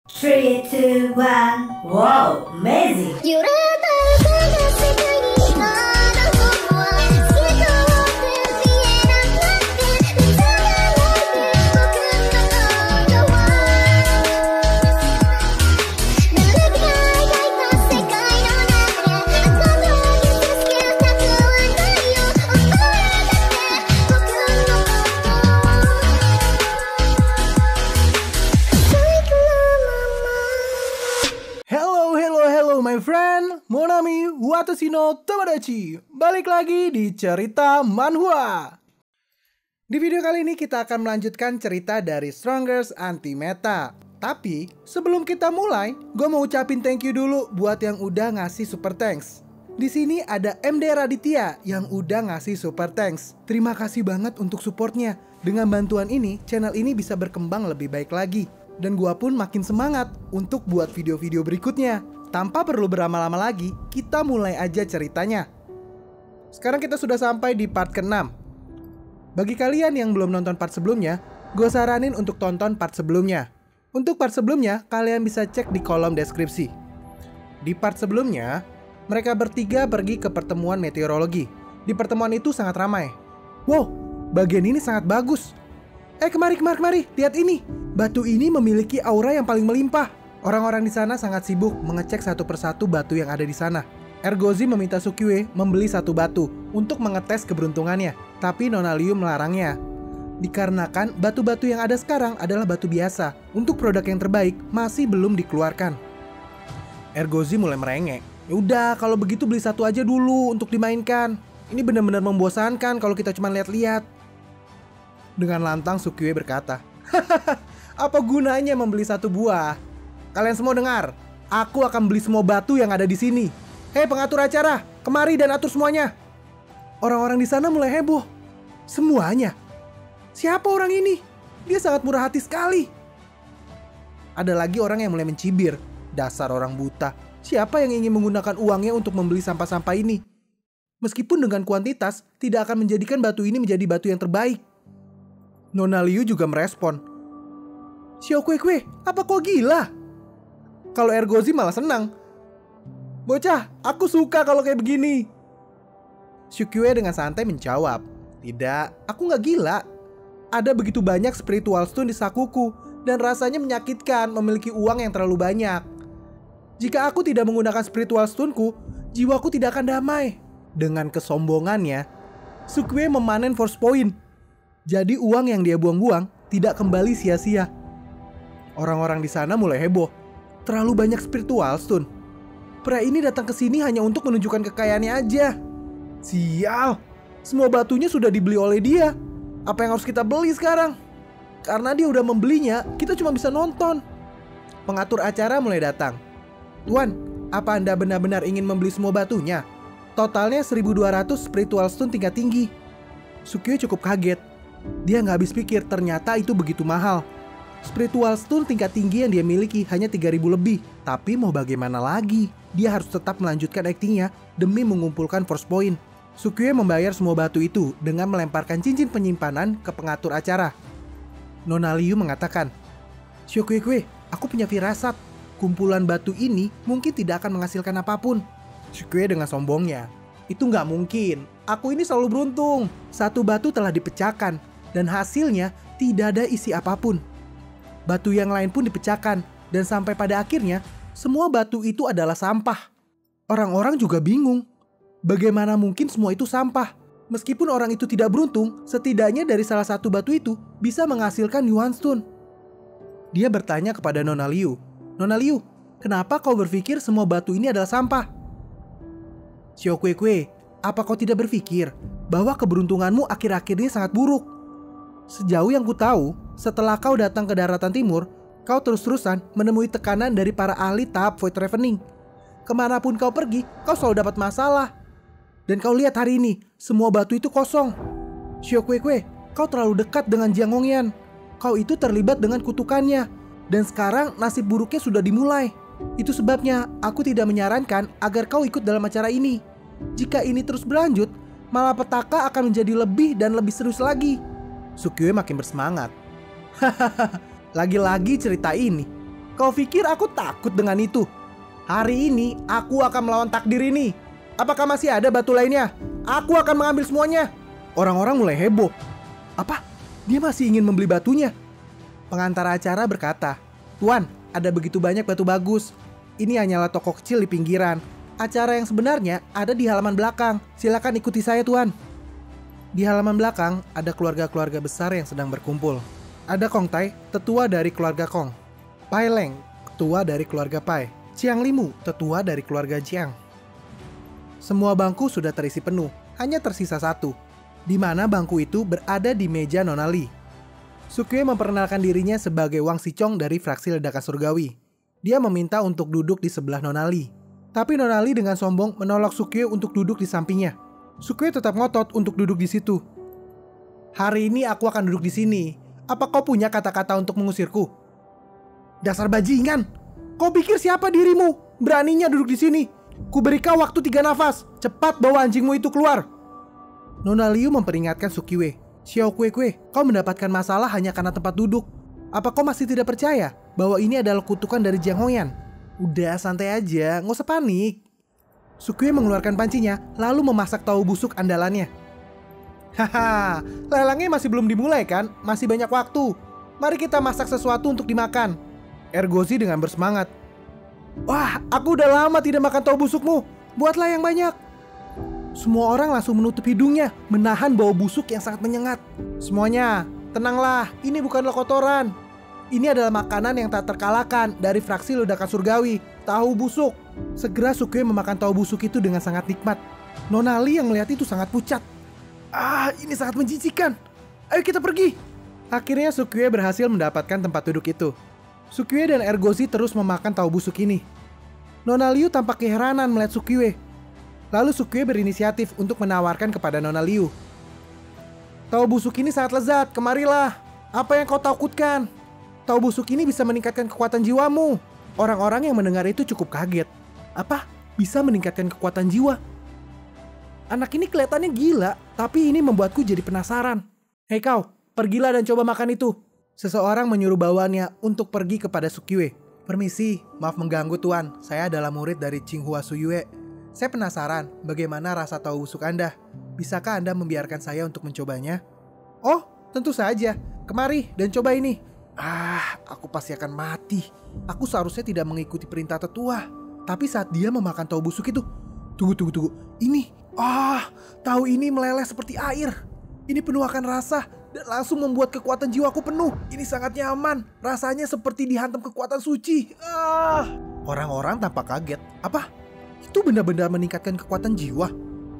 3, 2, 1. Wow, amazing! My friend, Monami Watashi no Tomodachi. Balik lagi di cerita manhwa. Di video kali ini kita akan melanjutkan cerita dari Strongest Anti-Meta. Tapi sebelum kita mulai, gue mau ucapin thank you dulu buat yang udah ngasih super thanks. Di sini ada MD Raditya yang udah ngasih super thanks. Terima kasih banget untuk supportnya. Dengan bantuan ini, channel ini bisa berkembang lebih baik lagi. Dan gua pun makin semangat untuk buat video-video berikutnya. Tanpa perlu berlama-lama lagi, kita mulai aja ceritanya. Sekarang kita sudah sampai di part ke-6. Bagi kalian yang belum nonton part sebelumnya, gue saranin untuk tonton part sebelumnya. Untuk part sebelumnya, kalian bisa cek di kolom deskripsi. Di part sebelumnya, mereka bertiga pergi ke pertemuan meteorologi. Di pertemuan itu sangat ramai. Wow, bagian ini sangat bagus. Kemari, lihat ini. Batu ini memiliki aura yang paling melimpah. Orang-orang di sana sangat sibuk mengecek satu persatu batu yang ada di sana. Ergozi meminta Sukiwe membeli satu batu untuk mengetes keberuntungannya, tapi Nona Liu melarangnya. Dikarenakan batu-batu yang ada sekarang adalah batu biasa, untuk produk yang terbaik masih belum dikeluarkan. Ergozi mulai merengek. Yaudah, kalau begitu beli satu aja dulu untuk dimainkan. Ini benar-benar membosankan kalau kita cuma lihat-lihat. Dengan lantang Sukiwe berkata, apa gunanya membeli satu buah? Kalian semua dengar, aku akan beli semua batu yang ada di sini. Hei pengatur acara, kemari dan atur semuanya. Orang-orang di sana mulai heboh. Semuanya? Siapa orang ini? Dia sangat murah hati sekali. Ada lagi orang yang mulai mencibir. Dasar orang buta. Siapa yang ingin menggunakan uangnya untuk membeli sampah-sampah ini? Meskipun dengan kuantitas, tidak akan menjadikan batu ini menjadi batu yang terbaik. Nona Liu juga merespon. Xiao Kue, apa kau gila? Kalau Ergozi malah senang. Bocah, aku suka kalau kayak begini. Sukiwe dengan santai menjawab, tidak, aku nggak gila. Ada begitu banyak spiritual stone di sakuku, dan rasanya menyakitkan memiliki uang yang terlalu banyak. Jika aku tidak menggunakan spiritual stone-ku, jiwaku tidak akan damai. Dengan kesombongannya, Sukiwe memanen force point. Jadi uang yang dia buang-buang tidak kembali sia-sia. Orang-orang di sana mulai heboh. Terlalu banyak spiritual stone. Pria ini datang ke sini hanya untuk menunjukkan kekayaannya aja. Sial, semua batunya sudah dibeli oleh dia. Apa yang harus kita beli sekarang? Karena dia udah membelinya, kita cuma bisa nonton. Pengatur acara mulai datang. Tuan, apa Anda benar-benar ingin membeli semua batunya? Totalnya 1200 spiritual stone tingkat tinggi. Sukiyo cukup kaget. Dia nggak habis pikir ternyata itu begitu mahal. Spiritual stone tingkat tinggi yang dia miliki hanya 3000 lebih. Tapi mau bagaimana lagi? Dia harus tetap melanjutkan aktingnya demi mengumpulkan force point. Sukiyo membayar semua batu itu dengan melemparkan cincin penyimpanan ke pengatur acara. Nona Liu mengatakan, Xiao Kue, aku punya firasat. Kumpulan batu ini mungkin tidak akan menghasilkan apapun. Sukiyo dengan sombongnya, itu nggak mungkin. Aku ini selalu beruntung. Satu batu telah dipecahkan dan hasilnya tidak ada isi apapun. Batu yang lain pun dipecahkan, dan sampai pada akhirnya, semua batu itu adalah sampah. Orang-orang juga bingung. Bagaimana mungkin semua itu sampah? Meskipun orang itu tidak beruntung, setidaknya dari salah satu batu itu bisa menghasilkan Yuan Stone. Dia bertanya kepada Nona Liu. Nona Liu, kenapa kau berpikir semua batu ini adalah sampah? Xiao Kue, apa kau tidak berpikir bahwa keberuntunganmu akhir-akhir ini sangat buruk? Sejauh yang ku tahu, setelah kau datang ke daratan timur, kau terus-terusan menemui tekanan dari para ahli tahap Void Ravening. Kemanapun kau pergi, kau selalu dapat masalah. Dan kau lihat hari ini, semua batu itu kosong. Xiao Kue, kau terlalu dekat dengan Jiang Hongyan. Kau itu terlibat dengan kutukannya. Dan sekarang nasib buruknya sudah dimulai. Itu sebabnya aku tidak menyarankan agar kau ikut dalam acara ini. Jika ini terus berlanjut, malapetaka akan menjadi lebih dan lebih serius lagi. Sukiyo makin bersemangat. Lagi-lagi cerita ini. Kau pikir aku takut dengan itu? Hari ini aku akan melawan takdir ini. Apakah masih ada batu lainnya? Aku akan mengambil semuanya. Orang-orang mulai heboh. Apa? Dia masih ingin membeli batunya? Pengantar acara berkata, "Tuan, ada begitu banyak batu bagus. Ini hanyalah toko kecil di pinggiran. Acara yang sebenarnya ada di halaman belakang. Silakan ikuti saya, Tuan." Di halaman belakang ada keluarga-keluarga besar yang sedang berkumpul. Ada Kong Tai, tetua dari keluarga Kong. Pai Leng, tetua dari keluarga Pai. Chiang Limu, tetua dari keluarga Chiang. Semua bangku sudah terisi penuh, hanya tersisa satu, di mana bangku itu berada di meja Nona Li. Sukue memperkenalkan dirinya sebagai Wang Sicong dari fraksi ledakan surgawi. Dia meminta untuk duduk di sebelah Nona Li. Tapi Nona Li dengan sombong menolak Sukue untuk duduk di sampingnya. Sukue tetap ngotot untuk duduk di situ. "Hari ini aku akan duduk di sini. Apa kau punya kata-kata untuk mengusirku?" "Dasar bajingan! Kau pikir siapa dirimu? Beraninya duduk di sini. Ku beri kau waktu 3 nafas. Cepat bawa anjingmu itu keluar." Nona Liu memperingatkan Sukue. "Xiao Kue Kue, kau mendapatkan masalah hanya karena tempat duduk. Apa kau masih tidak percaya bahwa ini adalah kutukan dari Jiang Hongyan? Udah santai aja, nggak usah panik." Sukue mengeluarkan pancinya, lalu memasak tahu busuk andalannya. "Haha, lelangnya masih belum dimulai kan? Masih banyak waktu. Mari kita masak sesuatu untuk dimakan." Ergozi dengan bersemangat. "Wah, aku udah lama tidak makan tahu busukmu. Buatlah yang banyak." Semua orang langsung menutup hidungnya, menahan bau busuk yang sangat menyengat. "Semuanya, tenanglah, ini bukanlah kotoran. Ini adalah makanan yang tak terkalahkan dari fraksi ledakan surgawi, tahu busuk." Segera Sukue memakan tahu busuk itu dengan sangat nikmat. Nona Li yang melihat itu sangat pucat. Ini sangat menjijikan. Ayo kita pergi." Akhirnya Sukue berhasil mendapatkan tempat duduk itu. Sukue dan Ergozi terus memakan tahu busuk ini. Nona Liu tampak keheranan melihat Sukue. Lalu Sukue berinisiatif untuk menawarkan kepada Nona Liu. "Tahu busuk ini sangat lezat, kemarilah. Apa yang kau takutkan? Tahu busuk ini bisa meningkatkan kekuatan jiwamu." Orang-orang yang mendengar itu cukup kaget. Apa? Bisa meningkatkan kekuatan jiwa? Anak ini kelihatannya gila, tapi ini membuatku jadi penasaran. "Hei kau, pergilah dan coba makan itu." Seseorang menyuruh bawahannya untuk pergi kepada Sukue. "Permisi, maaf mengganggu Tuan. Saya adalah murid dari Tsinghua Suyue. Saya penasaran bagaimana rasa tahu busuk Anda. Bisakah Anda membiarkan saya untuk mencobanya?" "Oh, tentu saja. Kemari dan coba ini." Aku pasti akan mati. Aku seharusnya tidak mengikuti perintah tetua. Tapi saat dia memakan tahu busuk itu, Tunggu. Ini, tahu ini meleleh seperti air. Ini penuh akan rasa dan langsung membuat kekuatan jiwaku penuh. Ini sangat nyaman. Rasanya seperti dihantam kekuatan suci. Orang-orang tampak kaget. Apa? Itu benar-benar meningkatkan kekuatan jiwa?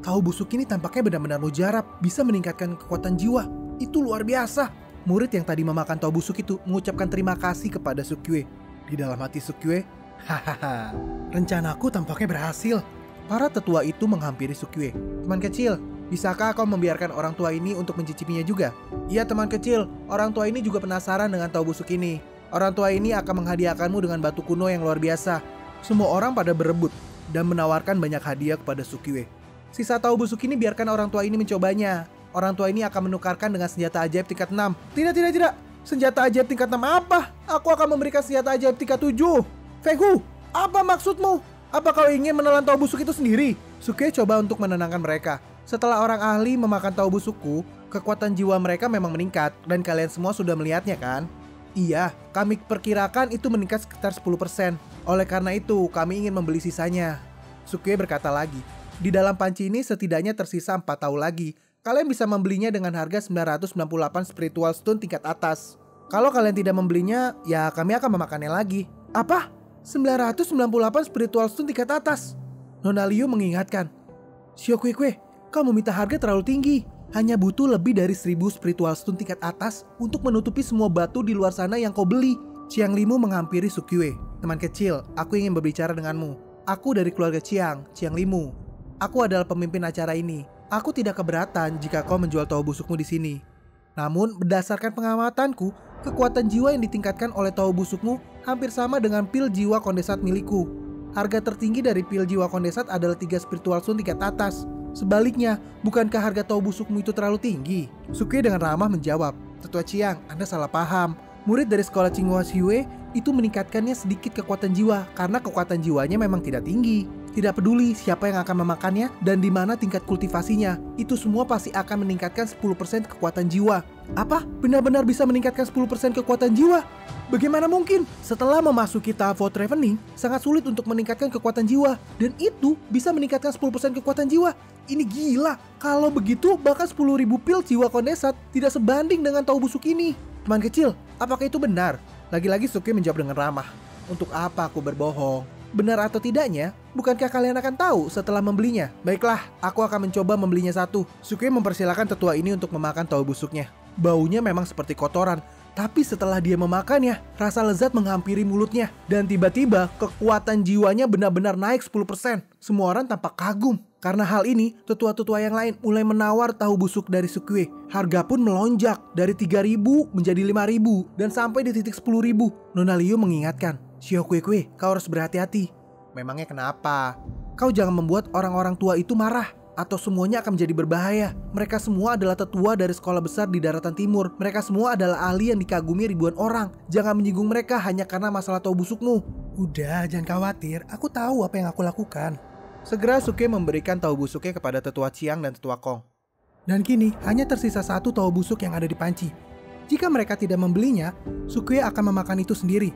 Tahu busuk ini tampaknya benar-benar mujarab, bisa meningkatkan kekuatan jiwa. Itu luar biasa. Murid yang tadi memakan tahu busuk itu mengucapkan terima kasih kepada Sukue. Di dalam hati Sukue, hahaha, rencanaku tampaknya berhasil. Para tetua itu menghampiri Sukue. "Teman kecil, bisakah kau membiarkan orang tua ini untuk mencicipinya juga?" "Iya teman kecil, orang tua ini juga penasaran dengan tahu busuk ini. Orang tua ini akan menghadiahkanmu dengan batu kuno yang luar biasa." Semua orang pada berebut dan menawarkan banyak hadiah kepada Sukue. "Sisa tahu busuk ini biarkan orang tua ini mencobanya. Orang tua ini akan menukarkan dengan senjata ajaib tingkat 6. Tidak. Senjata ajaib tingkat 6 apa? Aku akan memberikan senjata ajaib tingkat 7. Feng Hu, apa maksudmu? Apa kau ingin menelan tahu busuk itu sendiri?" Sukue coba untuk menenangkan mereka. "Setelah orang ahli memakan tahu busukku, kekuatan jiwa mereka memang meningkat. Dan kalian semua sudah melihatnya kan?" "Iya, kami perkirakan itu meningkat sekitar 10%. Oleh karena itu, kami ingin membeli sisanya." Sukue berkata lagi, "Di dalam panci ini setidaknya tersisa 4 tahu lagi. Kalian bisa membelinya dengan harga 998 spiritual stone tingkat atas. Kalau kalian tidak membelinya, ya kami akan memakannya lagi." "Apa? 998 spiritual stone tingkat atas?" Nona Liu mengingatkan. "Xiao Kue Kue, kau meminta harga terlalu tinggi. Hanya butuh lebih dari 1000 spiritual stone tingkat atas untuk menutupi semua batu di luar sana yang kau beli." Chiang Limu menghampiri Sukue. "Teman kecil, aku ingin berbicara denganmu. Aku dari keluarga Chiang Limu. Aku adalah pemimpin acara ini. Aku tidak keberatan jika kau menjual tahu busukmu di sini. Namun berdasarkan pengamatanku, kekuatan jiwa yang ditingkatkan oleh tahu busukmu hampir sama dengan pil jiwa kondensat milikku. Harga tertinggi dari pil jiwa kondensat adalah 3 spiritual stone tingkat atas. Sebaliknya, bukankah harga tahu busukmu itu terlalu tinggi?" Sukue dengan ramah menjawab, "Tetua Chiang, Anda salah paham. Murid dari sekolah Tsinghua Suyue itu meningkatkannya sedikit kekuatan jiwa karena kekuatan jiwanya memang tidak tinggi. Tidak peduli siapa yang akan memakannya dan di mana tingkat kultivasinya, itu semua pasti akan meningkatkan 10% kekuatan jiwa. Apa? Benar-benar bisa meningkatkan 10% kekuatan jiwa? Bagaimana mungkin? Setelah memasuki tahap Void Ravening, sangat sulit untuk meningkatkan kekuatan jiwa. Dan itu bisa meningkatkan 10% kekuatan jiwa. Ini gila. Kalau begitu, bahkan 10.000 pil jiwa kondensat tidak sebanding dengan tahu busuk ini. Teman kecil, apakah itu benar? Lagi-lagi Suki menjawab dengan ramah. Untuk apa aku berbohong? Benar atau tidaknya, bukankah kalian akan tahu setelah membelinya? Baiklah, aku akan mencoba membelinya satu. Suki mempersilahkan tetua ini untuk memakan tahu busuknya. Baunya memang seperti kotoran, tapi setelah dia memakannya, rasa lezat menghampiri mulutnya. Dan tiba-tiba, kekuatan jiwanya benar-benar naik 10%. Semua orang tampak kagum. Karena hal ini, tetua-tetua yang lain mulai menawar tahu busuk dari Sukue. Harga pun melonjak dari 3.000 menjadi 5.000 dan sampai di titik 10.000. Nona Liu mengingatkan, Xiaokue, kau harus berhati-hati. Memangnya kenapa? Kau jangan membuat orang-orang tua itu marah, atau semuanya akan menjadi berbahaya. Mereka semua adalah tetua dari sekolah besar di daratan timur. Mereka semua adalah ahli yang dikagumi ribuan orang. Jangan menyinggung mereka hanya karena masalah tahu busukmu. Udah, jangan khawatir. Aku tahu apa yang aku lakukan. Segera Suke memberikan tahu busuknya kepada tetua Chiang dan tetua Kong. Dan kini hanya tersisa satu tahu busuk yang ada di panci. Jika mereka tidak membelinya, Suke akan memakan itu sendiri.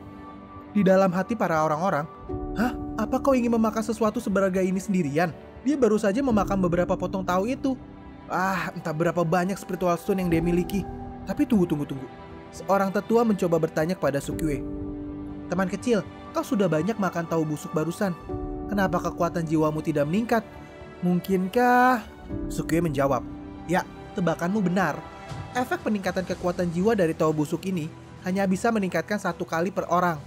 Di dalam hati para orang-orang, hah? Apa kau ingin memakan sesuatu seberharga ini sendirian? Dia baru saja memakan beberapa potong tahu itu. Entah berapa banyak spiritual stone yang dia miliki. Tapi tunggu. Seorang tetua mencoba bertanya kepada Sukue. Teman kecil, kau sudah banyak makan tahu busuk barusan. Kenapa kekuatan jiwamu tidak meningkat? Mungkinkah? Sukue menjawab, ya, tebakanmu benar. Efek peningkatan kekuatan jiwa dari tahu busuk ini hanya bisa meningkatkan 1 kali per orang.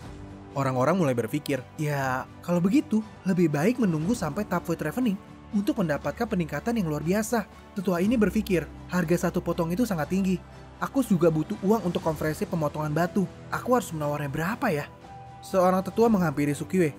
Orang-orang mulai berpikir, ya kalau begitu lebih baik menunggu sampai tahap Void Ravening untuk mendapatkan peningkatan yang luar biasa. Tetua ini berpikir, harga 1 potong itu sangat tinggi. Aku juga butuh uang untuk konferensi pemotongan batu. Aku harus menawarnya berapa ya? Seorang tetua menghampiri Sukue.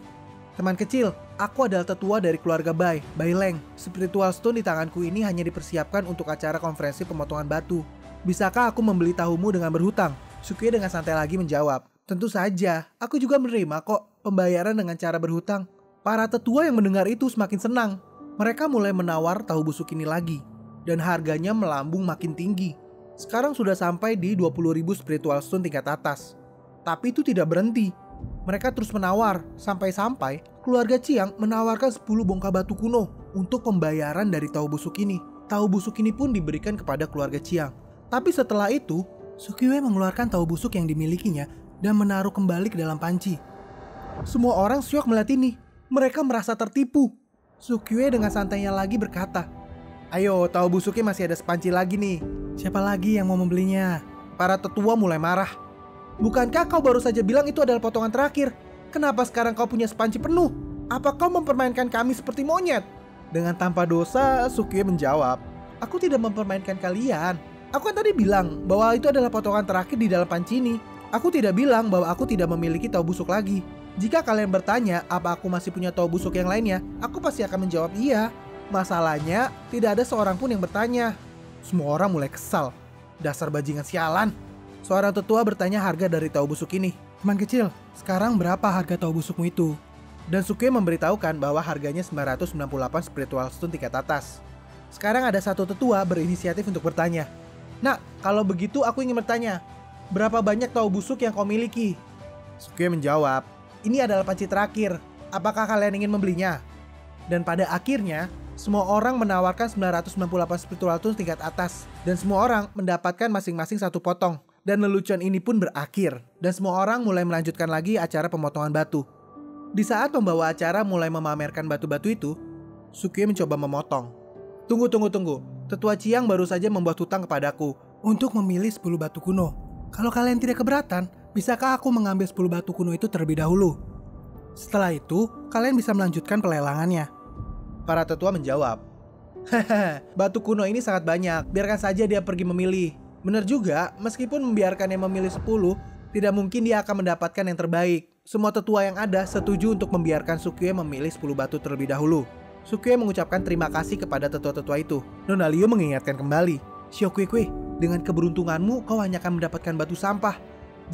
Teman kecil, aku adalah tetua dari keluarga Bai Leng. Spiritual Stone di tanganku ini hanya dipersiapkan untuk acara konferensi pemotongan batu. Bisakah aku membeli tahumu dengan berhutang? Sukue dengan santai lagi menjawab. Tentu saja, aku juga menerima kok pembayaran dengan cara berhutang. Para tetua yang mendengar itu semakin senang. Mereka mulai menawar tahu busuk ini lagi. Dan harganya melambung makin tinggi. Sekarang sudah sampai di 20.000 spiritual stone tingkat atas. Tapi itu tidak berhenti. Mereka terus menawar, sampai-sampai keluarga Chiang menawarkan 10 bongkah batu kuno untuk pembayaran dari tahu busuk ini. Tahu busuk ini pun diberikan kepada keluarga Chiang. Tapi setelah itu, Sukue mengeluarkan tahu busuk yang dimilikinya dan menaruh kembali ke dalam panci. Semua orang syok melihat ini. Mereka merasa tertipu. Sukue dengan santainya lagi berkata, ayo, tahu busuknya masih ada sepanci lagi nih. Siapa lagi yang mau membelinya? Para tetua mulai marah. Bukankah kau baru saja bilang itu adalah potongan terakhir? Kenapa sekarang kau punya sepanci penuh? Apa kau mempermainkan kami seperti monyet? Dengan tanpa dosa, Sukue menjawab, aku tidak mempermainkan kalian. Aku kan tadi bilang bahwa itu adalah potongan terakhir di dalam panci ini. Aku tidak bilang bahwa aku tidak memiliki tahu busuk lagi. Jika kalian bertanya apa aku masih punya tahu busuk yang lainnya, aku pasti akan menjawab iya. Masalahnya, tidak ada seorang pun yang bertanya. Semua orang mulai kesal. Dasar bajingan sialan. Seorang tetua bertanya harga dari tahu busuk ini. Teman kecil, sekarang berapa harga tahu busukmu itu? Dan Sukue memberitahukan bahwa harganya 998 spiritual stone tingkat atas. Sekarang ada satu tetua berinisiatif untuk bertanya. Nah, kalau begitu aku ingin bertanya. Berapa banyak tahu busuk yang kau miliki? Sukue menjawab, ini adalah panci terakhir. Apakah kalian ingin membelinya? Dan pada akhirnya, semua orang menawarkan 998 spiritual stone tingkat atas. Dan semua orang mendapatkan masing-masing 1 potong. Dan lelucon ini pun berakhir. Dan semua orang mulai melanjutkan lagi acara pemotongan batu. Di saat pembawa acara mulai memamerkan batu-batu itu, Sukue mencoba memotong. Tunggu. Tetua Chiang baru saja membuat hutang kepadaku untuk memilih 10 batu kuno. Kalau kalian tidak keberatan, bisakah aku mengambil 10 batu kuno itu terlebih dahulu? Setelah itu, kalian bisa melanjutkan pelelangannya. Para tetua menjawab, batu kuno ini sangat banyak, biarkan saja dia pergi memilih. Benar juga, meskipun membiarkannya memilih 10, tidak mungkin dia akan mendapatkan yang terbaik. Semua tetua yang ada setuju untuk membiarkan Sukue memilih 10 batu terlebih dahulu. Sukue mengucapkan terima kasih kepada tetua-tetua itu. Nona Liu mengingatkan kembali, Xiaokue, dengan keberuntunganmu kau hanya akan mendapatkan batu sampah.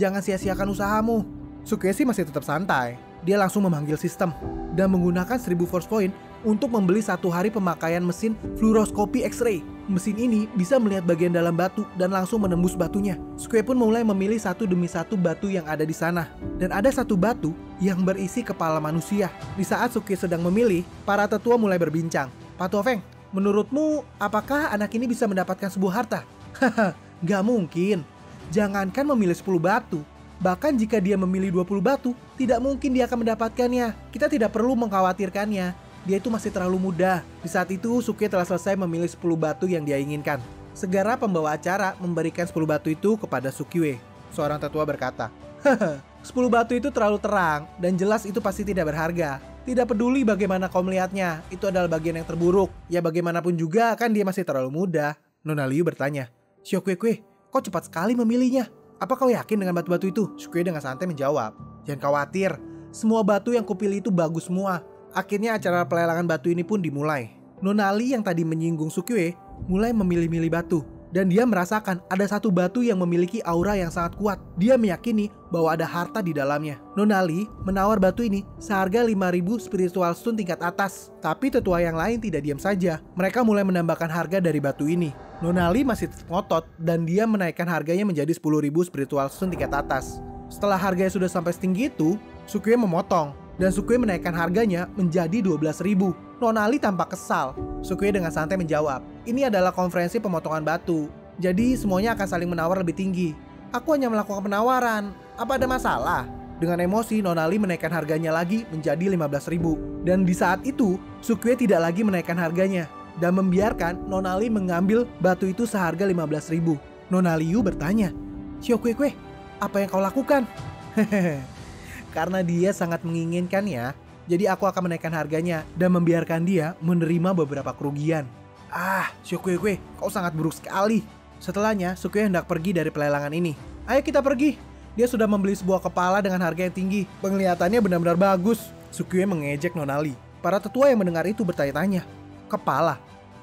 Jangan sia-siakan usahamu. Sukie sih masih tetap santai. Dia langsung memanggil sistem dan menggunakan 1000 force point untuk membeli 1 hari pemakaian mesin fluoroskopi X-ray. Mesin ini bisa melihat bagian dalam batu dan langsung menembus batunya. Sukie pun mulai memilih satu demi satu batu yang ada di sana. Dan ada satu batu yang berisi kepala manusia. Di saat Sukie sedang memilih, para tetua mulai berbincang. Pak Tuafeng, menurutmu apakah anak ini bisa mendapatkan sebuah harta? Haha, gak mungkin. Jangankan memilih 10 batu. Bahkan jika dia memilih 20 batu, tidak mungkin dia akan mendapatkannya. Kita tidak perlu mengkhawatirkannya. Dia itu masih terlalu muda. Di saat itu, Sukie telah selesai memilih 10 batu yang dia inginkan. Segera pembawa acara memberikan 10 batu itu kepada Sukie. Seorang tetua berkata, "Haha, 10 batu itu terlalu terang dan jelas itu pasti tidak berharga. Tidak peduli bagaimana kau melihatnya, itu adalah bagian yang terburuk. Ya bagaimanapun juga kan dia masih terlalu muda." Nona Liu bertanya, "Xiaokuekue, kau cepat sekali memilihnya. Apa kau yakin dengan batu-batu itu?" Sukie dengan santai menjawab, "Jangan khawatir, semua batu yang kupilih itu bagus semua." Akhirnya acara pelelangan batu ini pun dimulai. Nona Li yang tadi menyinggung Sukie mulai memilih-milih batu. Dan dia merasakan ada satu batu yang memiliki aura yang sangat kuat. Dia meyakini bahwa ada harta di dalamnya. Nona Li menawar batu ini seharga 5.000 spiritual stone tingkat atas. Tapi tetua yang lain tidak diam saja. Mereka mulai menambahkan harga dari batu ini. Nona Li masih tetap ngotot dan dia menaikkan harganya menjadi 10.000 spiritual stone tingkat atas. Setelah harganya sudah sampai setinggi itu, Sukie memotong. Dan Sukie menaikkan harganya menjadi 12.000. Nona Li tampak kesal. Sukie dengan santai menjawab, "Ini adalah konferensi pemotongan batu. Jadi semuanya akan saling menawar lebih tinggi. Aku hanya melakukan penawaran. Apa ada masalah?" Dengan emosi, Nona Li menaikkan harganya lagi menjadi 15.000. Dan di saat itu, Sukie tidak lagi menaikkan harganya dan membiarkan Nona Li mengambil batu itu seharga 15.000. Nona Liu bertanya, "Xiaokuekue, apa yang kau lakukan?" Karena dia sangat menginginkannya, jadi aku akan menaikkan harganya dan membiarkan dia menerima beberapa kerugian. "Ah, Xiaokuekue, kau sangat buruk sekali." Setelahnya, Sukie hendak pergi dari pelelangan ini. "Ayo kita pergi." Dia sudah membeli sebuah kepala dengan harga yang tinggi. Penglihatannya benar-benar bagus. Sukie mengejek Nona Li. Para tetua yang mendengar itu bertanya-tanya, "Kepala?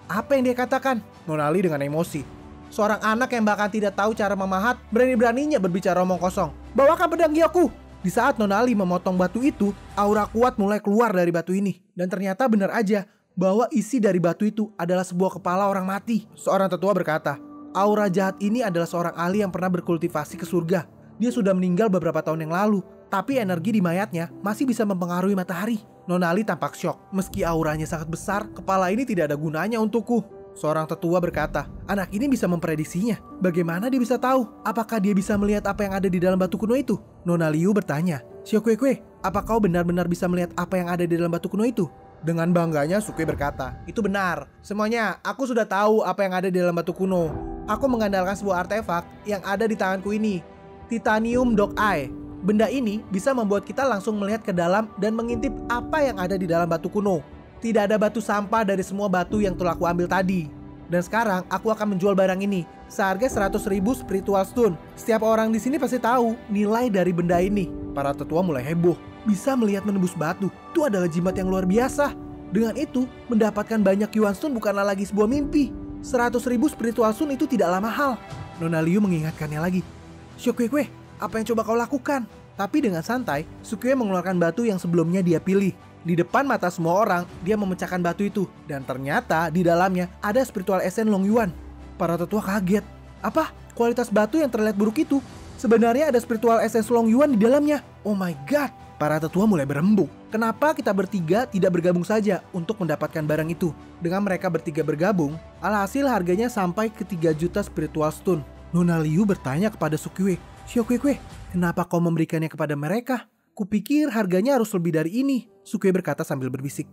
Apa yang dia katakan?" Nona Li dengan emosi. "Seorang anak yang bahkan tidak tahu cara memahat, berani-beraninya berbicara omong kosong. Bawakan pedang Gyoku." Di saat Nona Li memotong batu itu, aura kuat mulai keluar dari batu ini. Dan ternyata benar aja bahwa isi dari batu itu adalah sebuah kepala orang mati. Seorang tetua berkata, "Aura jahat ini adalah seorang ahli yang pernah berkultivasi ke surga. Dia sudah meninggal beberapa tahun yang lalu, tapi energi di mayatnya masih bisa mempengaruhi matahari." Nona Li tampak syok. "Meski auranya sangat besar, kepala ini tidak ada gunanya untukku." Seorang tetua berkata, "Anak ini bisa memprediksinya. Bagaimana dia bisa tahu? Apakah dia bisa melihat apa yang ada di dalam batu kuno itu?" Nona Liu bertanya, "Xiaokuekue, apa kau benar-benar bisa melihat apa yang ada di dalam batu kuno itu?" Dengan bangganya Sukie berkata, "Itu benar. Semuanya, aku sudah tahu apa yang ada di dalam batu kuno. Aku mengandalkan sebuah artefak yang ada di tanganku ini, Titanium Dog Eye. Benda ini bisa membuat kita langsung melihat ke dalam dan mengintip apa yang ada di dalam batu kuno. Tidak ada batu sampah dari semua batu yang telah aku ambil tadi. Dan sekarang aku akan menjual barang ini seharga 100.000 spiritual stone. Setiap orang di sini pasti tahu nilai dari benda ini." Para tetua mulai heboh. Bisa melihat menembus batu, itu adalah jimat yang luar biasa. Dengan itu, mendapatkan banyak Yuan Stone bukanlah lagi sebuah mimpi. 100.000 spiritual stone itu tidaklah mahal. Nona Liu mengingatkannya lagi, "Xiaokuekue, apa yang coba kau lakukan?" Tapi dengan santai, Sukie mengeluarkan batu yang sebelumnya dia pilih. Di depan mata semua orang, dia memecahkan batu itu. Dan ternyata di dalamnya ada spiritual essence Long Yuan. Para tetua kaget. "Apa? Kualitas batu yang terlihat buruk itu? Sebenarnya ada spiritual essence Long Yuan di dalamnya. Oh my god." Para tetua mulai berembuk. Kenapa kita bertiga tidak bergabung saja untuk mendapatkan barang itu? Dengan mereka bertiga bergabung, alhasil harganya sampai ke 3 juta spiritual stone. Nona Liu bertanya kepada Sukie, "Xiaokuekue, kenapa kau memberikannya kepada mereka? Kupikir harganya harus lebih dari ini." Sukie berkata sambil berbisik,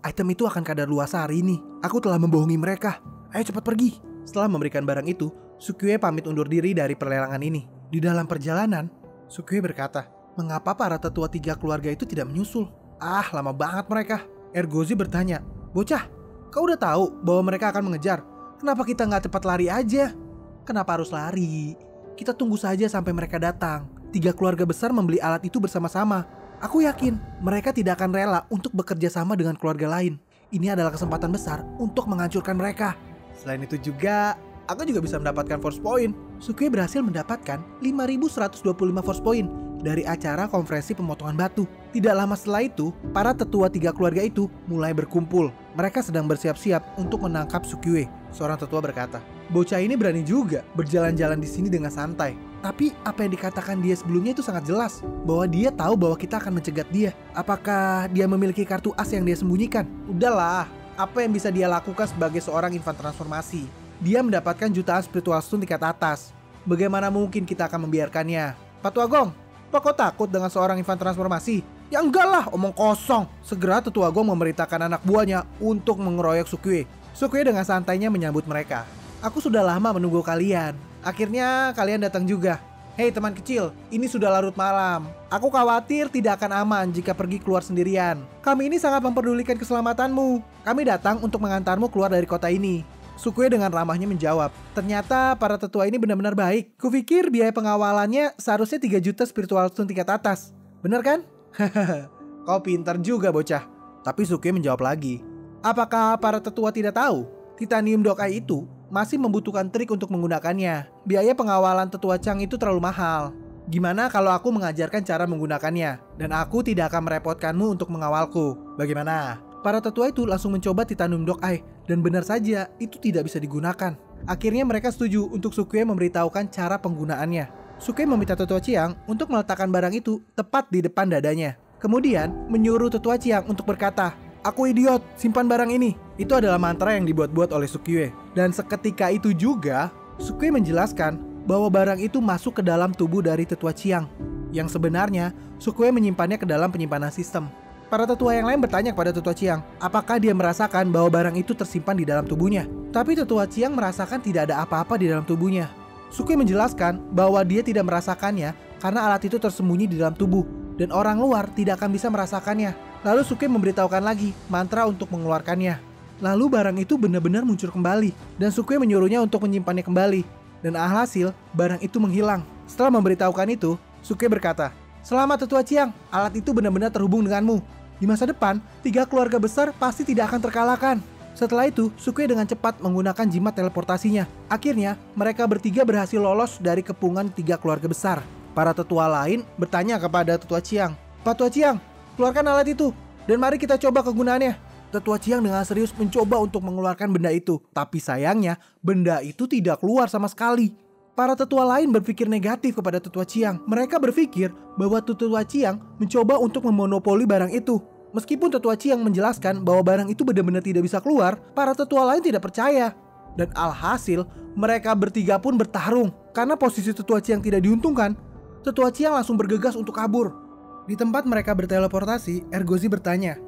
"Item itu akan kadaluarsa hari ini. Aku telah membohongi mereka. Ayo cepat pergi." Setelah memberikan barang itu, Sukie pamit undur diri dari perlelangan ini. Di dalam perjalanan, Sukie berkata, "Mengapa para tetua 3 keluarga itu tidak menyusul? Ah, lama banget mereka." Ergozi bertanya, "Bocah, kau udah tahu bahwa mereka akan mengejar? Kenapa kita nggak cepat lari aja?" "Kenapa harus lari? Kita tunggu saja sampai mereka datang. 3 keluarga besar membeli alat itu bersama-sama. Aku yakin mereka tidak akan rela untuk bekerja sama dengan keluarga lain. Ini adalah kesempatan besar untuk menghancurkan mereka. Selain itu juga, aku juga bisa mendapatkan force point." Sukie berhasil mendapatkan 5.125 force point. dari acara konferensi pemotongan batu. Tidak lama setelah itu, para tetua 3 keluarga itu mulai berkumpul. Mereka sedang bersiap-siap untuk menangkap Sukiwe. Seorang tetua berkata, "Bocah ini berani juga berjalan-jalan di sini dengan santai. Tapi apa yang dikatakan dia sebelumnya itu sangat jelas, bahwa dia tahu bahwa kita akan mencegat dia. Apakah dia memiliki kartu as yang dia sembunyikan? Udahlah, apa yang bisa dia lakukan sebagai seorang infant transformasi? Dia mendapatkan jutaan spiritual stone tingkat atas. Bagaimana mungkin kita akan membiarkannya? Patu Agong, apa kau takut dengan seorang infant transformasi?" "Ya enggak lah, omong kosong." Segera Tetua Agong memerintahkan anak buahnya untuk mengeroyok Sukiwe. Sukiwe dengan santainya menyambut mereka. "Aku sudah lama menunggu kalian. Akhirnya kalian datang juga. Hei teman kecil, ini sudah larut malam. Aku khawatir tidak akan aman jika pergi keluar sendirian. Kami ini sangat memperdulikan keselamatanmu. Kami datang untuk mengantarmu keluar dari kota ini." Sukiwe dengan ramahnya menjawab, "Ternyata para tetua ini benar-benar baik. Kupikir biaya pengawalannya seharusnya 3 juta spiritual stone tingkat atas. Benar kan?" "Hahaha, kau pintar juga bocah." Tapi Sukiwe menjawab lagi, "Apakah para tetua tidak tahu? Titanium Dokai itu masih membutuhkan trik untuk menggunakannya. Biaya pengawalan tetua Chang itu terlalu mahal. Gimana kalau aku mengajarkan cara menggunakannya? Dan aku tidak akan merepotkanmu untuk mengawalku. Bagaimana?" Para tetua itu langsung mencoba Titanium Dokai, dan benar saja itu tidak bisa digunakan. Akhirnya mereka setuju untuk Sukiwe memberitahukan cara penggunaannya. Sukiwe meminta Tetua Chiang untuk meletakkan barang itu tepat di depan dadanya. Kemudian menyuruh Tetua Chiang untuk berkata, "Aku idiot, simpan barang ini." Itu adalah mantra yang dibuat-buat oleh Sukiwe. Dan seketika itu juga, Sukiwe menjelaskan bahwa barang itu masuk ke dalam tubuh dari Tetua Chiang. Yang sebenarnya, Sukiwe menyimpannya ke dalam penyimpanan sistem. Para tetua yang lain bertanya kepada Tetua Chiang, apakah dia merasakan bahwa barang itu tersimpan di dalam tubuhnya. Tapi Tetua Chiang merasakan tidak ada apa-apa di dalam tubuhnya. Sukiwe menjelaskan bahwa dia tidak merasakannya karena alat itu tersembunyi di dalam tubuh dan orang luar tidak akan bisa merasakannya. Lalu Sukiwe memberitahukan lagi mantra untuk mengeluarkannya. Lalu barang itu benar-benar muncul kembali dan Sukiwe menyuruhnya untuk menyimpannya kembali. Dan alhasil barang itu menghilang. Setelah memberitahukan itu, Sukiwe berkata, "Selamat Tetua Chiang, alat itu benar-benar terhubung denganmu. Di masa depan, 3 keluarga besar pasti tidak akan terkalahkan." Setelah itu, Sukiwe dengan cepat menggunakan jimat teleportasinya. Akhirnya, mereka bertiga berhasil lolos dari kepungan 3 keluarga besar. Para tetua lain bertanya kepada Tetua Chiang, "Pak Tetua Chiang, keluarkan alat itu, dan mari kita coba kegunaannya." Tetua Chiang dengan serius mencoba untuk mengeluarkan benda itu. Tapi sayangnya, benda itu tidak keluar sama sekali. Para tetua lain berpikir negatif kepada Tetua Chiang. Mereka berpikir bahwa Tetua Chiang mencoba untuk memonopoli barang itu. Meskipun Tetua Chiang menjelaskan bahwa barang itu benar-benar tidak bisa keluar, para tetua lain tidak percaya. Dan alhasil, mereka bertiga pun bertarung. Karena posisi Tetua Chiang tidak diuntungkan, Tetua Chiang langsung bergegas untuk kabur. Di tempat mereka berteleportasi, Ergozi bertanya,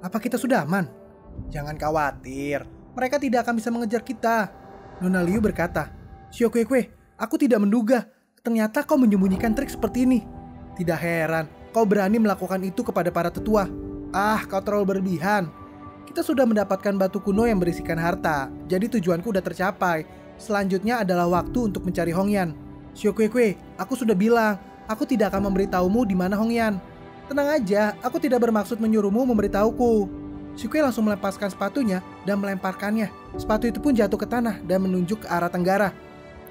"Apa kita sudah aman?" "Jangan khawatir, mereka tidak akan bisa mengejar kita." Nona Liu berkata, "Xiaokuekue, aku tidak menduga, ternyata kau menyembunyikan trik seperti ini. Tidak heran, kau berani melakukan itu kepada para tetua. Ah, kau terlalu berlebihan. Kita sudah mendapatkan batu kuno yang berisikan harta, jadi tujuanku udah tercapai. Selanjutnya adalah waktu untuk mencari Hongyan. Xiaokuekue, aku sudah bilang, aku tidak akan memberitahumu di mana Hongyan. Tenang aja, aku tidak bermaksud menyuruhmu memberitahuku." Sukiwe langsung melepaskan sepatunya dan melemparkannya. Sepatu itu pun jatuh ke tanah dan menunjuk ke arah tenggara.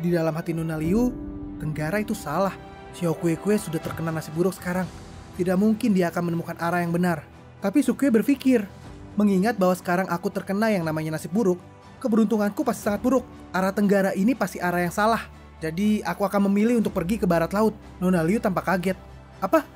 Di dalam hati Nona Liu, tenggara itu salah. Xiaokuekue sudah terkena nasib buruk sekarang. Tidak mungkin dia akan menemukan arah yang benar. Tapi Sukiwe berpikir, mengingat bahwa sekarang aku terkena yang namanya nasib buruk, keberuntunganku pasti sangat buruk. Arah tenggara ini pasti arah yang salah. Jadi aku akan memilih untuk pergi ke barat laut. Nona Liu tampak kaget. "Apa?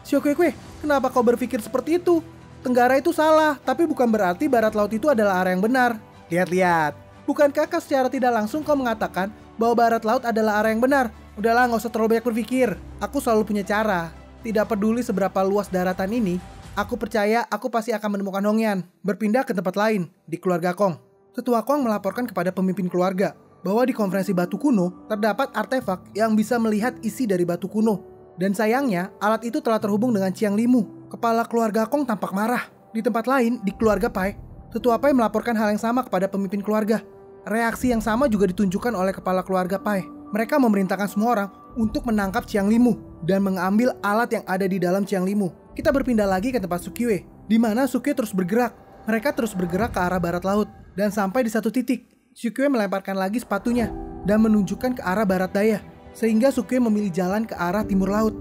Xiaokuekue, kenapa kau berpikir seperti itu? Tenggara itu salah, tapi bukan berarti barat laut itu adalah arah yang benar. Lihat-lihat, bukankah secara tidak langsung kau mengatakan bahwa barat laut adalah arah yang benar? Udahlah, nggak usah terlalu banyak berpikir. Aku selalu punya cara. Tidak peduli seberapa luas daratan ini, aku percaya aku pasti akan menemukan Hongyan." Berpindah ke tempat lain, di keluarga Kong. Tetua Kong melaporkan kepada pemimpin keluarga bahwa di konferensi batu kuno terdapat artefak yang bisa melihat isi dari batu kuno. Dan sayangnya, alat itu telah terhubung dengan Chiang Limu. Kepala keluarga Kong tampak marah. Di tempat lain, di keluarga Pai, Tetua Pai melaporkan hal yang sama kepada pemimpin keluarga. Reaksi yang sama juga ditunjukkan oleh kepala keluarga Pai. Mereka memerintahkan semua orang untuk menangkap Chiang Limu dan mengambil alat yang ada di dalam Chiang Limu. Kita berpindah lagi ke tempat Sukiwe, di mana Sukiwe terus bergerak. Mereka terus bergerak ke arah barat laut, dan sampai di satu titik, Sukiwe melemparkan lagi sepatunya dan menunjukkan ke arah barat daya, sehingga Sukiwe memilih jalan ke arah timur laut.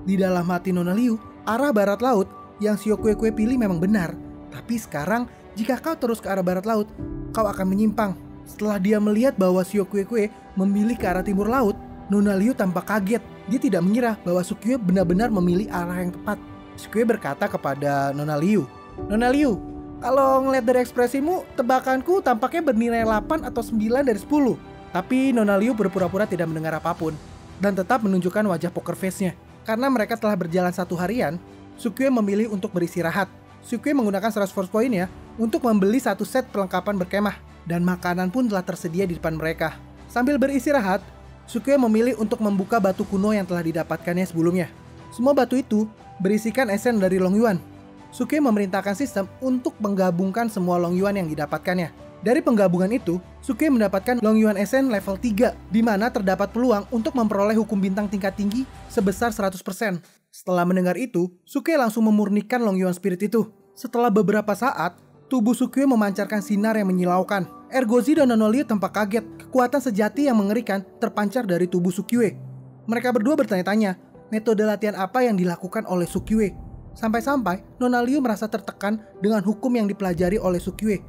Di dalam hati Nona Liu, arah barat laut yang Xiao Kuekue pilih memang benar. Tapi sekarang, jika kau terus ke arah barat laut, kau akan menyimpang. Setelah dia melihat bahwa Xiao Kuekue memilih ke arah timur laut, Nona Liu tampak kaget. Dia tidak mengira bahwa Sukue benar-benar memilih arah yang tepat. Sukue berkata kepada Nona Liu, "Nona Liu, kalau ngeliat dari ekspresimu, tebakanku tampaknya bernilai 8 atau 9 dari 10. Tapi Nona Liu berpura-pura tidak mendengar apapun dan tetap menunjukkan wajah poker face-nya. Karena mereka telah berjalan 1 harian, Sukue memilih untuk beristirahat. Sukue menggunakan 100 force point-nya untuk membeli 1 set perlengkapan berkemah dan makanan pun telah tersedia di depan mereka. Sambil beristirahat, Sukue memilih untuk membuka batu kuno yang telah didapatkannya sebelumnya. Semua batu itu berisikan esen dari Long Yuan. Sukue memerintahkan sistem untuk menggabungkan semua Long Yuan yang didapatkannya. Dari penggabungan itu, Sukue mendapatkan Long Yuan Esen level 3, di mana terdapat peluang untuk memperoleh hukum bintang tingkat tinggi sebesar 100%. Setelah mendengar itu, Sukue langsung memurnikan Long Yuan Spirit itu. Setelah beberapa saat, tubuh Sukue memancarkan sinar yang menyilaukan. Ergozi dan Nona Liu tampak kaget. Kekuatan sejati yang mengerikan terpancar dari tubuh Sukue. Mereka berdua bertanya-tanya, metode latihan apa yang dilakukan oleh Sukue. Sampai-sampai, Nona Liu merasa tertekan dengan hukum yang dipelajari oleh Sukue.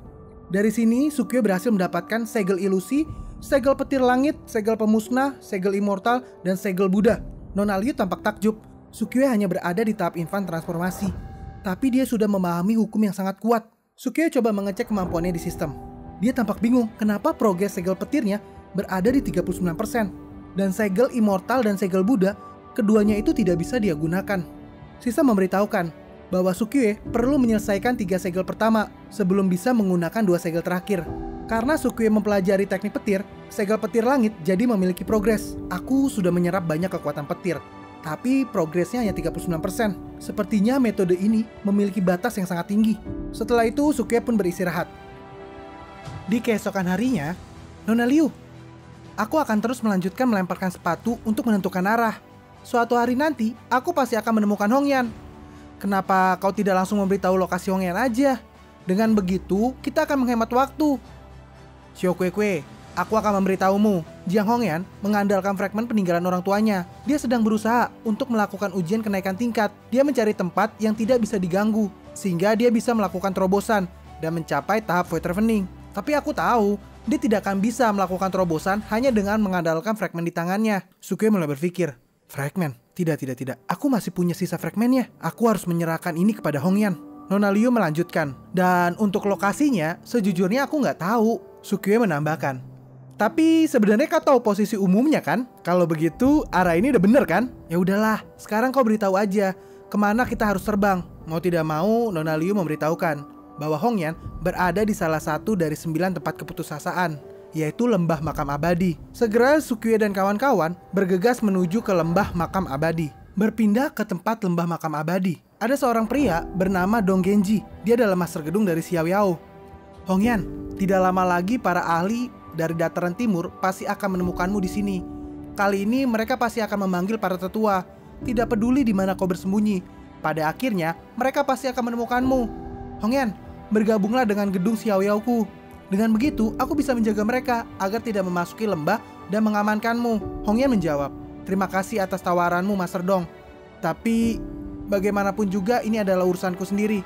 Dari sini, Sukue berhasil mendapatkan segel ilusi, segel petir langit, segel pemusnah, segel immortal, dan segel Buddha. Nona Liu tampak takjub. Sukue hanya berada di tahap infant transformasi. Tapi dia sudah memahami hukum yang sangat kuat. Sukue coba mengecek kemampuannya di sistem. Dia tampak bingung kenapa progres segel petirnya berada di 39%. Dan segel immortal dan segel Buddha, keduanya itu tidak bisa dia gunakan. Sistem memberitahukan bahwa Sukue perlu menyelesaikan 3 segel pertama sebelum bisa menggunakan 2 segel terakhir. Karena Sukue mempelajari teknik petir, segel petir langit jadi memiliki progres. Aku sudah menyerap banyak kekuatan petir, tapi progresnya hanya 39%. Sepertinya metode ini memiliki batas yang sangat tinggi. Setelah itu, Sukue pun beristirahat. Di keesokan harinya, Nona Liu, aku akan terus melanjutkan melemparkan sepatu untuk menentukan arah. Suatu hari nanti, aku pasti akan menemukan Hongyan. Kenapa kau tidak langsung memberitahu lokasi Hongyan aja? Dengan begitu, kita akan menghemat waktu. Xiao Kuekue, aku akan memberitahumu. Jiang Hongyan mengandalkan fragmen peninggalan orang tuanya. Dia sedang berusaha untuk melakukan ujian kenaikan tingkat. Dia mencari tempat yang tidak bisa diganggu, sehingga dia bisa melakukan terobosan dan mencapai tahap Void Ravening. Tapi aku tahu, dia tidak akan bisa melakukan terobosan hanya dengan mengandalkan fragmen di tangannya. Sukue mulai berpikir, fragmen? Tidak. Aku masih punya sisa fragmennya. Aku harus menyerahkan ini kepada Hongyan. Nona Liu melanjutkan. Dan untuk lokasinya, sejujurnya aku nggak tahu. Sukue menambahkan. Tapi sebenarnya kau tahu posisi umumnya kan? Kalau begitu, arah ini udah bener kan? Ya udahlah, sekarang kau beritahu aja kemana kita harus terbang. Mau tidak mau, Nona Liu memberitahukan bahwa Hongyan berada di salah satu dari 9 tempat keputusasaan, yaitu Lembah Makam Abadi. Segera Sukue dan kawan-kawan bergegas menuju ke Lembah Makam Abadi. Berpindah ke tempat Lembah Makam Abadi, ada seorang pria bernama Dong Genji. Dia adalah master gedung dari Xiao Yao. Hongyan, tidak lama lagi para ahli dari dataran timur pasti akan menemukanmu di sini. Kali ini mereka pasti akan memanggil para tetua. Tidak peduli di mana kau bersembunyi. Pada akhirnya, mereka pasti akan menemukanmu. Hongyan, bergabunglah dengan gedung Xiao Yao-ku. Dengan begitu, aku bisa menjaga mereka agar tidak memasuki lembah dan mengamankanmu. Hongyan menjawab, terima kasih atas tawaranmu, Master Dong. Tapi, bagaimanapun juga ini adalah urusanku sendiri.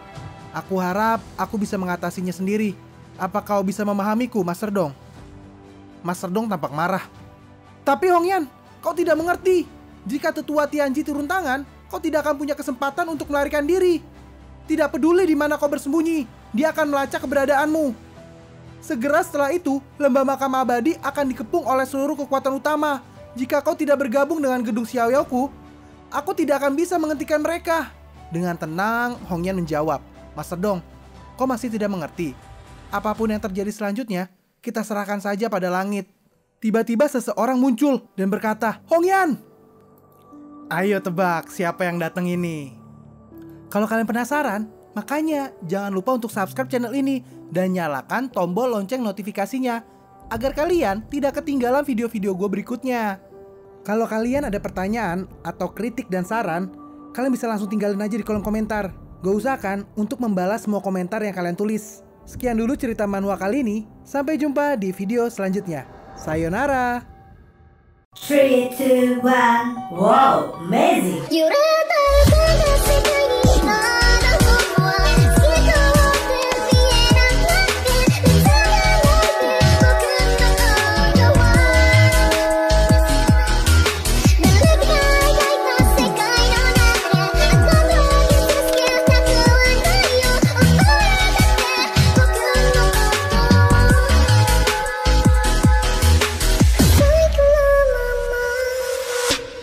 Aku harap aku bisa mengatasinya sendiri. Apa kau bisa memahamiku, Master Dong? Master Dong tampak marah. Tapi Hongyan, kau tidak mengerti. Jika tetua Tianji turun tangan, kau tidak akan punya kesempatan untuk melarikan diri. Tidak peduli di mana kau bersembunyi, dia akan melacak keberadaanmu. Segera setelah itu, Lembah Makam Abadi akan dikepung oleh seluruh kekuatan utama. Jika kau tidak bergabung dengan gedung Xiao Yao-ku, aku tidak akan bisa menghentikan mereka. Dengan tenang, Hongyan menjawab, Master Dong, kau masih tidak mengerti. Apapun yang terjadi selanjutnya, kita serahkan saja pada langit. Tiba-tiba seseorang muncul dan berkata, Hongyan! Ayo tebak siapa yang datang ini. Kalau kalian penasaran, makanya jangan lupa untuk subscribe channel ini dan nyalakan tombol lonceng notifikasinya agar kalian tidak ketinggalan video-video gue berikutnya. Kalau kalian ada pertanyaan atau kritik dan saran, kalian bisa langsung tinggalin aja di kolom komentar. Gue usahakan untuk membalas semua komentar yang kalian tulis. Sekian dulu cerita manhwa kali ini, sampai jumpa di video selanjutnya. Sayonara! 3, 2, 1. Wow, amazing.